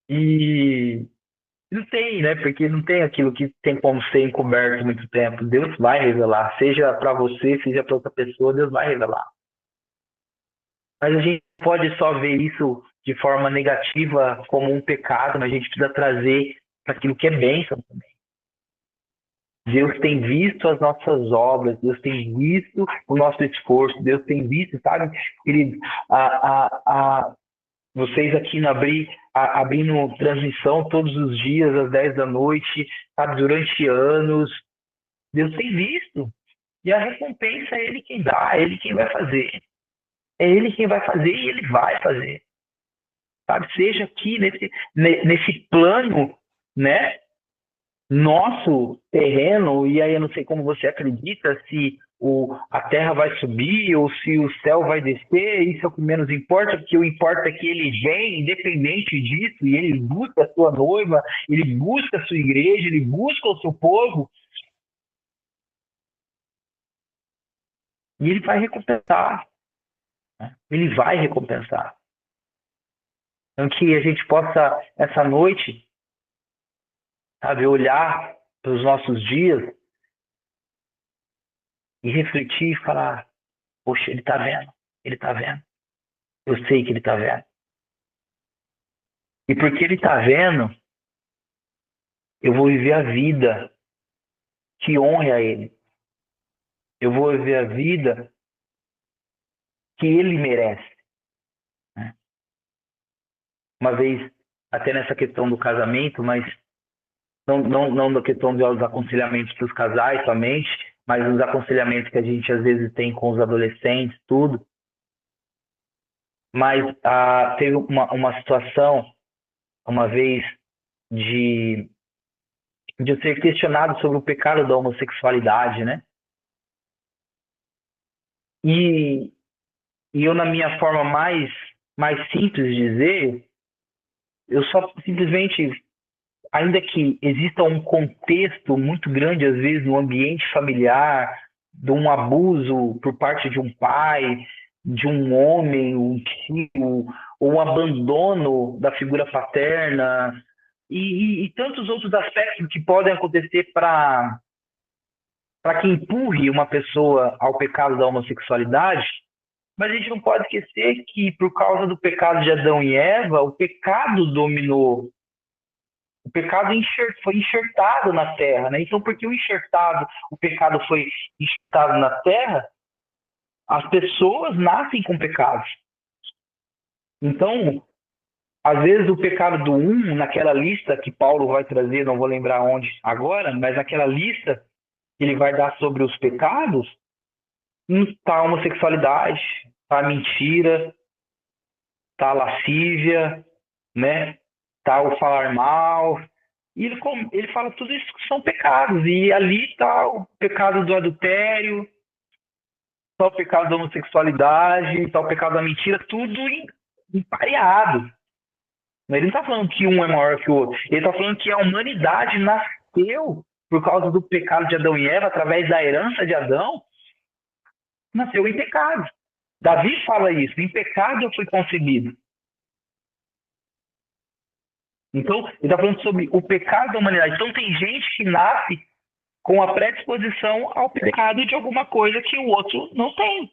E não tem, né? Porque não tem aquilo que tem como ser encoberto muito tempo. Deus vai revelar, seja para você, seja para outra pessoa, Deus vai revelar. Mas a gente pode só ver isso de forma negativa como um pecado, mas a gente precisa trazer para aquilo que é bênção também. Deus tem visto as nossas obras, Deus tem visto o nosso esforço, Deus tem visto, sabe, querido, vocês aqui abrindo transmissão todos os dias às 10 da noite, sabe, durante anos, Deus tem visto. E a recompensa é Ele quem dá, é Ele quem vai fazer. É Ele quem vai fazer e Ele vai fazer. Sabe? Seja aqui nesse plano, né? Nosso terreno, e aí eu não sei como você acredita, se a terra vai subir ou se o céu vai descer, isso é o que menos importa, porque o importa é que ele vem, independente disso, e ele busca a sua noiva, ele busca a sua igreja, ele busca o seu povo, e ele vai recompensar. Né? Ele vai recompensar. Então que a gente possa, essa noite, sabe, olhar para os nossos dias e refletir e falar, poxa, ele está vendo, ele está vendo. Eu sei que ele está vendo. E porque ele está vendo, eu vou viver a vida que honre a ele. Eu vou viver a vida que ele merece. Né? Uma vez, até nessa questão do casamento, mas não na questão dos aconselhamentos para os casais somente, mas os aconselhamentos que a gente às vezes tem com os adolescentes, tudo. Mas teve uma situação, uma vez, de, de eu ser questionado sobre o pecado da homossexualidade, né? E, e eu, na minha forma mais simples de dizer, eu só simplesmente, ainda que exista um contexto muito grande, às vezes, no ambiente familiar, de um abuso por parte de um pai, de um homem, um tio, ou um abandono da figura paterna, e tantos outros aspectos que podem acontecer para que empurre uma pessoa ao pecado da homossexualidade, mas a gente não pode esquecer que, por causa do pecado de Adão e Eva, o pecado dominou. O pecado foi enxertado na terra, né? Então, porque o pecado foi enxertado na terra, as pessoas nascem com pecados. Então, às vezes o pecado do um, naquela lista que Paulo vai trazer, não vou lembrar onde agora, mas naquela lista que ele vai dar sobre os pecados, está a homossexualidade, está a mentira, está a lascívia, né? Está o falar mal. E ele fala tudo isso que são pecados. E ali está o pecado do adultério, está o pecado da homossexualidade, está o pecado da mentira, tudo empareado. Ele não está falando que um é maior que o outro. Ele está falando que a humanidade nasceu por causa do pecado de Adão e Eva, através da herança de Adão, nasceu em pecado. Davi fala isso, em pecado eu fui concebido. Então, ele está falando sobre o pecado da humanidade. Então, tem gente que nasce com a predisposição ao pecado de alguma coisa que o outro não tem.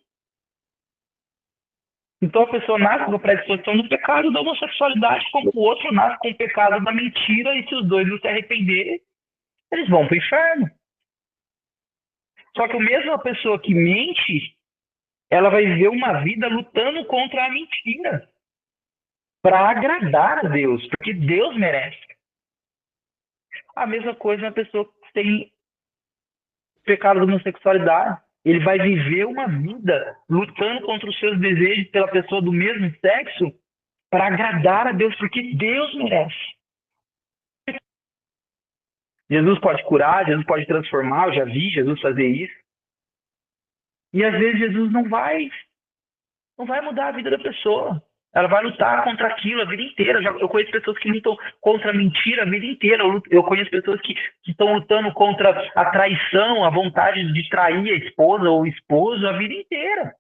Então, a pessoa nasce com a predisposição do pecado da homossexualidade, como o outro nasce com o pecado da mentira, e se os dois não se arrependerem, eles vão para o inferno. Só que a mesma pessoa que mente, ela vai viver uma vida lutando contra a mentira para agradar a Deus, porque Deus merece. A mesma coisa na pessoa que tem pecado da homossexualidade. Ele vai viver uma vida lutando contra os seus desejos pela pessoa do mesmo sexo para agradar a Deus, porque Deus merece. Jesus pode curar, Jesus pode transformar, eu já vi Jesus fazer isso. E às vezes Jesus não vai mudar a vida da pessoa. Ela vai lutar contra aquilo a vida inteira. Eu conheço pessoas que lutam contra a mentira a vida inteira. Eu conheço pessoas que estão lutando contra a traição, a vontade de trair a esposa ou o esposo a vida inteira.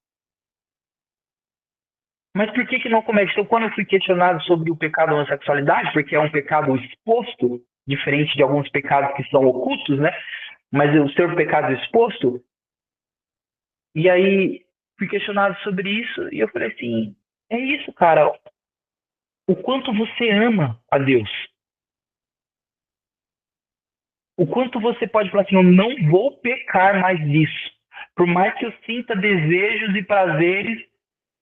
Mas por que não comete? Então, quando eu fui questionado sobre o pecado da homossexualidade, porque é um pecado exposto, diferente de alguns pecados que são ocultos, né? Mas o seu pecado exposto, e aí fui questionado sobre isso, e eu falei assim, é isso, cara, o quanto você ama a Deus. O quanto você pode falar assim, eu não vou pecar mais nisso. Por mais que eu sinta desejos e prazeres,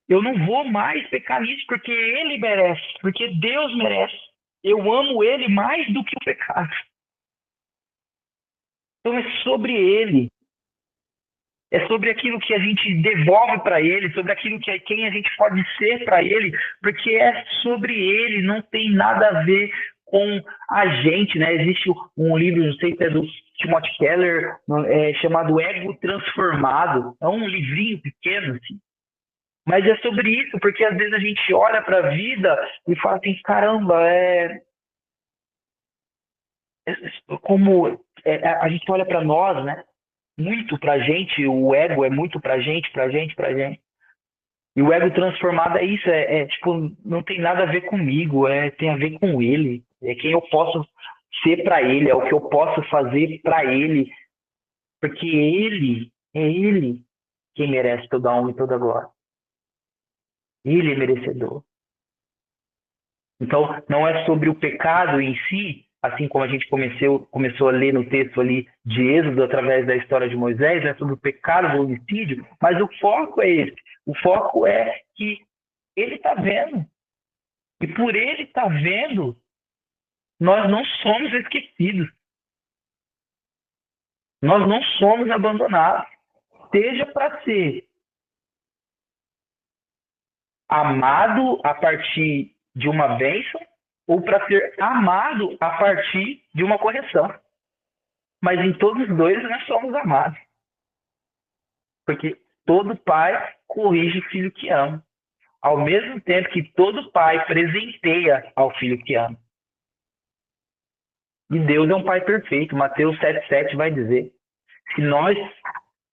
eu não vou mais pecar nisso, porque Ele merece, porque Deus merece. Eu amo Ele mais do que o pecado. Então é sobre Ele. É sobre aquilo que a gente devolve para Ele, sobre aquilo que quem a gente pode ser para Ele, porque é sobre Ele, não tem nada a ver com a gente, né? Existe um livro, não sei se é do Timothy Keller, chamado Ego Transformado. É um livrinho pequeno, assim. Mas é sobre isso, porque às vezes a gente olha para a vida e fala assim, caramba, a gente olha para nós, né? Muito pra gente, o ego é muito pra gente, pra gente, pra gente. E o ego transformado é isso, tipo, não tem nada a ver comigo, tem a ver com ele. É quem eu posso ser pra ele, é o que eu posso fazer pra ele. Porque ele quem merece toda a honra e toda a glória. Ele é merecedor. Então, não é sobre o pecado em si, assim como a gente começou a ler no texto ali de Êxodo, através da história de Moisés, é sobre o pecado do homicídio, mas o foco é esse. O foco é que ele está vendo. E por ele estar vendo, nós não somos esquecidos. Nós não somos abandonados. Seja para ser amado a partir de uma bênção ou para ser amado a partir de uma correção. Mas em todos os dois nós somos amados. Porque todo pai corrige o filho que ama. Ao mesmo tempo que todo pai presenteia ao filho que ama. E Deus é um pai perfeito. Mateus 7,7 vai dizer que nós,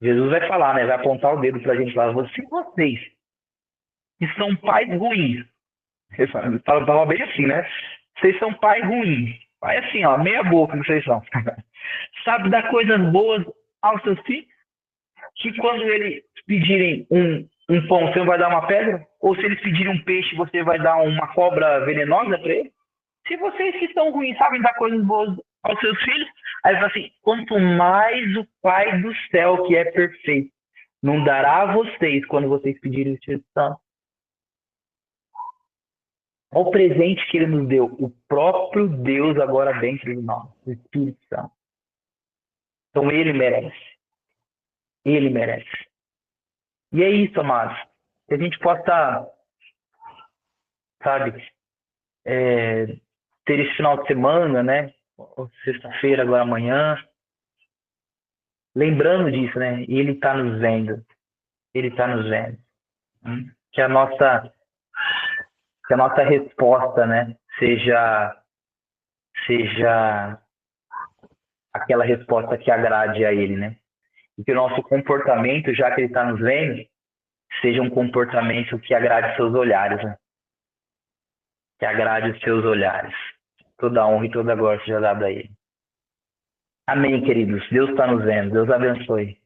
Jesus vai falar, né? Vai apontar o dedo para a gente lá. Vocês que são pais ruins. Ele fala bem assim, né? Vocês são pais ruins. Pai assim, ó, meia boca que vocês são. Sabe dar coisas boas aos seus filhos? Que quando eles pedirem um pão, você vai dar uma pedra? Ou se eles pedirem um peixe, você vai dar uma cobra venenosa para eles? Se vocês que são ruins sabem dar coisas boas aos seus filhos, aí fala assim, quanto mais o Pai do céu, que é perfeito, não dará a vocês quando vocês pedirem o Espírito Santo. Olha o presente que ele nos deu, o próprio Deus agora dentro de nós, o Espírito Santo. Então ele merece. Ele merece. E é isso, amados. Que a gente possa, sabe, ter esse final de semana, né? Sexta-feira, agora amanhã. Lembrando disso, né? Ele está nos vendo. Ele está nos vendo. Que a nossa resposta, né? Seja aquela resposta que agrade a ele, né? E que o nosso comportamento, já que ele está nos vendo, seja um comportamento que agrade seus olhares, né? Que agrade os seus olhares. Toda a honra e toda a glória seja dada a ele. Amém, queridos. Deus está nos vendo. Deus abençoe.